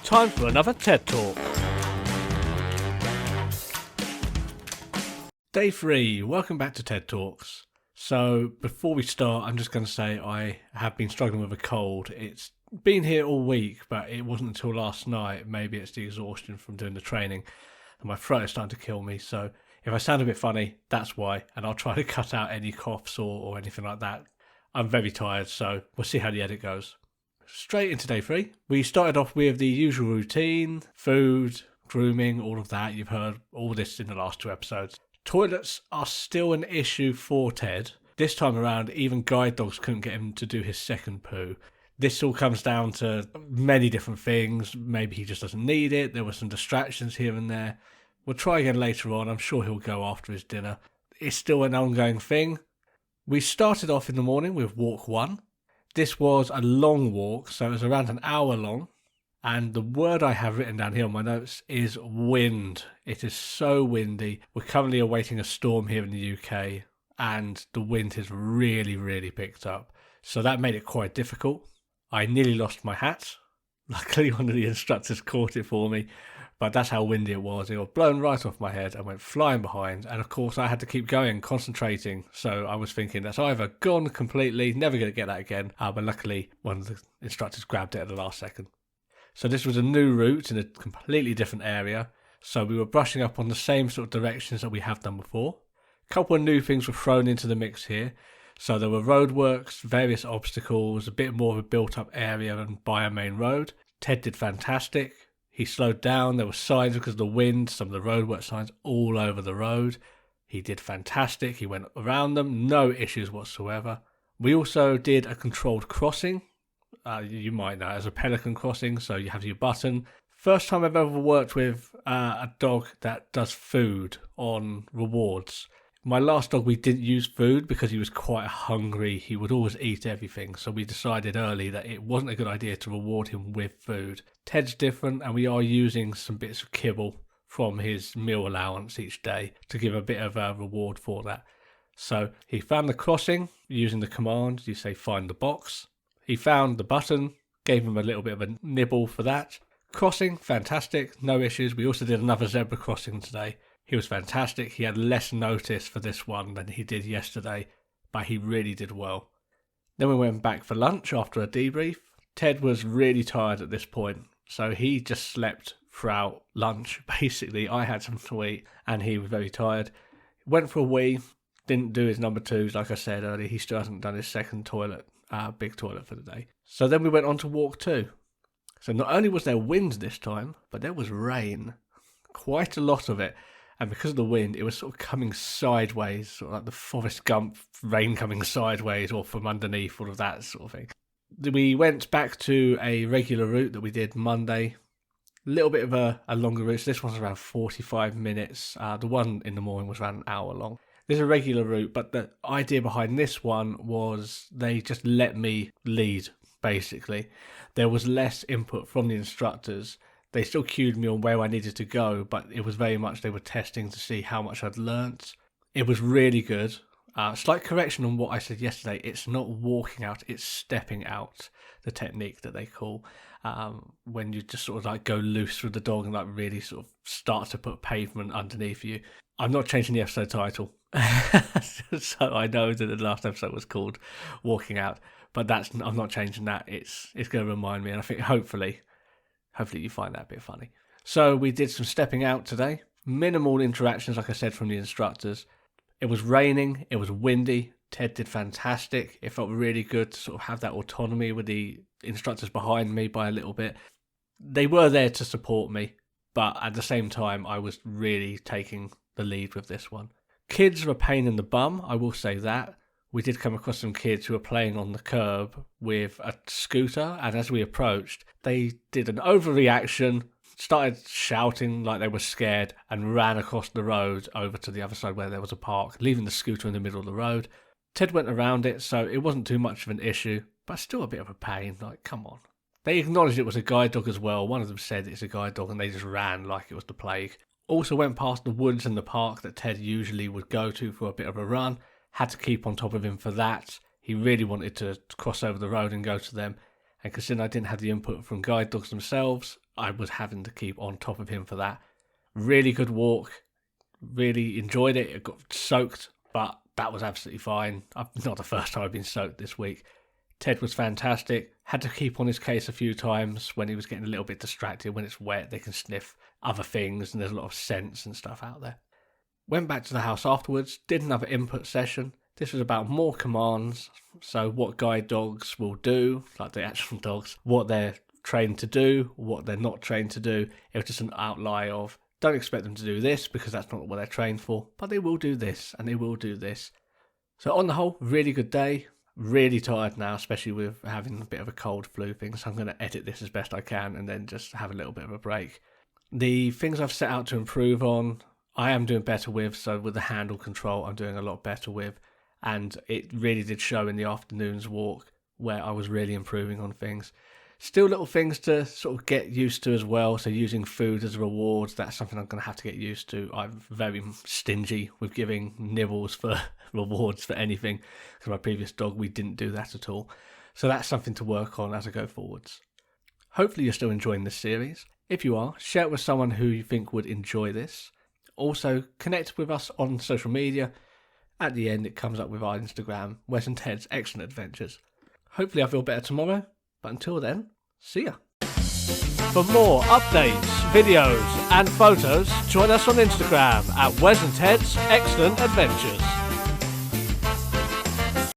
Time for another TED Talk. Day 3, welcome back to TED Talks. So before we start, I'm just going to say I have been struggling with a cold. It's been here all week, but it wasn't until last night. Maybe it's the exhaustion from doing the training, and my throat is starting to kill me. So if I sound a bit funny, that's why, and I'll try to cut out any coughs or anything like that. I'm very tired, so we'll see how the edit goes. Straight into day 3. We started off with the usual routine, food, grooming, all of that. You've heard all this in the last 2 episodes. Toilets are still an issue for Ted. This time around, even guide dogs couldn't get him to do his second poo. This all comes down to many different things. Maybe he just doesn't need it. There were some distractions here and there. We'll try again later on. I'm sure he'll go after his dinner. It's still an ongoing thing. We started off in the morning with walk 1. This was a long walk, so it was around an hour long. And the word I have written down here on my notes is wind. It is so windy. We're currently awaiting a storm here in the UK, and the wind has really, really picked up. So that made it quite difficult. I nearly lost my hat. Luckily, one of the instructors caught it for me, but that's how windy it was. It got blown right off my head and went flying behind. And of course, I had to keep going, concentrating. So I was thinking that's either gone completely, never going to get that again. But luckily, one of the instructors grabbed it at the last second. So this was a new route in a completely different area. So we were brushing up on the same sort of directions that we have done before. A couple of new things were thrown into the mix here. So there were roadworks, various obstacles, a bit more of a built-up area and by a main road. Ted did fantastic. He slowed down. There were signs because of the wind, some of the roadwork signs all over the road. He did fantastic. He went around them, no issues whatsoever. We also did a controlled crossing. You might know it as a pelican crossing, so you have your button. First time I've ever worked with a dog that does food on rewards. My last dog, we didn't use food because he was quite hungry. He would always eat everything, so we decided early that it wasn't a good idea to reward him with food. Ted's different, and we are using some bits of kibble from his meal allowance each day to give a bit of a reward for that. So he found the crossing using the command. You say find the box. He found the button, gave him a little bit of a nibble for that. Crossing, fantastic, no issues. We also did another zebra crossing today. He was fantastic. He had less notice for this one than he did yesterday, but he really did well. Then we went back for lunch after a debrief. Ted was really tired at this point, so he just slept throughout lunch. Basically, I had some to eat, and he was very tired. Went for a wee, didn't do his number 2s, like I said earlier. He still hasn't done his second toilet. Big toilet for the day. So then we went on to walk 2. So not only was there wind this time, but there was rain. Quite a lot of it. And because of the wind, it was sort of coming sideways, sort of like the Forrest Gump rain coming sideways or from underneath, all of that sort of thing. We went back to a regular route that we did Monday. A little bit of a longer route. So this one's around 45 minutes. The one in the morning was around an hour long. This is a regular route, but the idea behind this one was they just let me lead, basically. There was less input from the instructors. They still cued me on where I needed to go, but it was very much they were testing to see how much I'd learnt. It was really good. Slight correction on what I said yesterday. It's not walking out, it's stepping out, the technique that they call. When you just sort of like go loose with the dog and like really sort of start to put pavement underneath you. I'm not changing the episode title. So I know that the last episode was called Walking Out, but I'm not changing that. It's going to remind me, and I think hopefully you find that a bit funny. So we did some stepping out today. Minimal interactions, like I said, from the instructors. It was raining. It was windy. Ted did fantastic. It felt really good to sort of have that autonomy with the instructors behind me by a little bit. They were there to support me, but at the same time, I was really taking the lead with this one. Kids are a pain in the bum, I will say that. We did come across some kids who were playing on the curb with a scooter, and as we approached, they did an overreaction, started shouting like they were scared, and ran across the road over to the other side where there was a park, leaving the scooter in the middle of the road. Ted went around it, so it wasn't too much of an issue, but still a bit of a pain, like, come on. They acknowledged it was a guide dog as well. One of them said it's a guide dog, and they just ran like it was the plague. Also went past the woods and the park that Ted usually would go to for a bit of a run. Had to keep on top of him for that. He really wanted to cross over the road and go to them. And considering I didn't have the input from guide dogs themselves, I was having to keep on top of him for that. Really good walk. Really enjoyed it. It got soaked, but that was absolutely fine. Not the first time I've been soaked this week. Ted was fantastic. Had to keep on his case a few times when he was getting a little bit distracted. When it's wet, they can sniff other things and there's a lot of scents and stuff out there. Went back to the house afterwards, did another input session. This was about more commands. So what guide dogs will do, like the actual dogs, what they're trained to do, what they're not trained to do. It was just an outline of, don't expect them to do this because that's not what they're trained for, but they will do this and they will do this. So on the whole, really good day. Really tired now, especially with having a bit of a cold flu thing. So I'm going to edit this as best I can and then just have a little bit of a break. The things I've set out to improve on, I am doing better with. So with the handle control, I'm doing a lot better with. And it really did show in the afternoon's walk where I was really improving on things. Still little things to sort of get used to as well. So using food as rewards, that's something I'm going to have to get used to. I'm very stingy with giving nibbles for rewards for anything. Because my previous dog, we didn't do that at all. So that's something to work on as I go forwards. Hopefully you're still enjoying this series. If you are, share it with someone who you think would enjoy this. Also, connect with us on social media. At the end, it comes up with our Instagram, Wes and Ted's Excellent Adventures. Hopefully I feel better tomorrow. But until then, see ya. For more updates, videos and photos, join us on Instagram at Wes and Ted's Excellent Adventures.